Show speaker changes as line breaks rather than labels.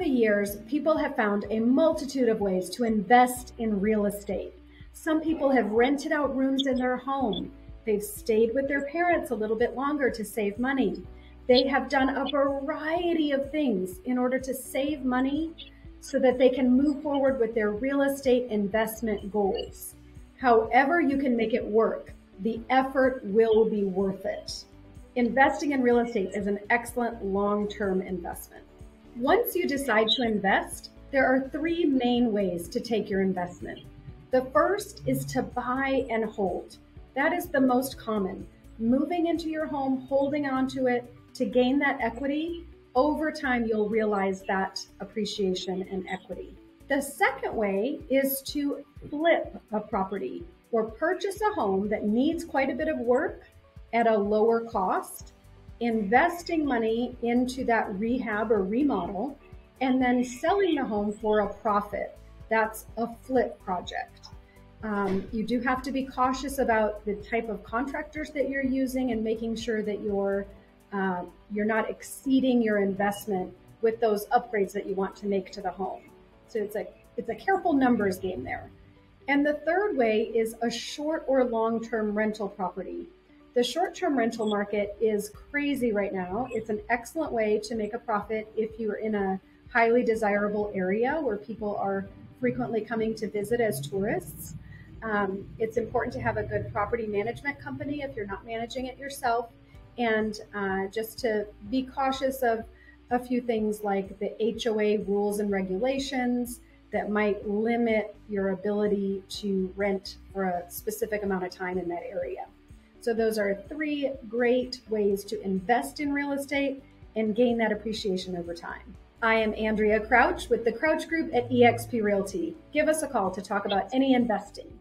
the years, people have found a multitude of ways to invest in real estate. Some people have rented out rooms in their home. They've stayed with their parents a little bit longer to save money. They have done a variety of things in order to save money so that they can move forward with their real estate investment goals. However you can make it work, the effort will be worth it. Investing in real estate is an excellent long-term investment. Once you decide to invest, there are three main ways to take your investment. The first is to buy and hold. That is the most common. Moving into your home, holding onto it to gain that equity. Over time, you'll realize that appreciation and equity. The second way is to flip a property or purchase a home that needs quite a bit of work at a lower cost, investing money into that rehab or remodel, and then selling the home for a profit. That's a flip project. You do have to be cautious about the type of contractors that you're using and making sure that you're not exceeding your investment with those upgrades that you want to make to the home. So it's a careful numbers game there. And the third way is a short or long-term rental property. The short-term rental market is crazy right now. It's an excellent way to make a profit if you're in a highly desirable area where people are frequently coming to visit as tourists. It's important to have a good property management company if you're not managing it yourself, and just to be cautious of a few things like the HOA rules and regulations that might limit your ability to rent for a specific amount of time in that area. So those are three great ways to invest in real estate and gain that appreciation over time. I am Andrea Crouch with the Crouch Group at eXp Realty. Give us a call to talk about any investing.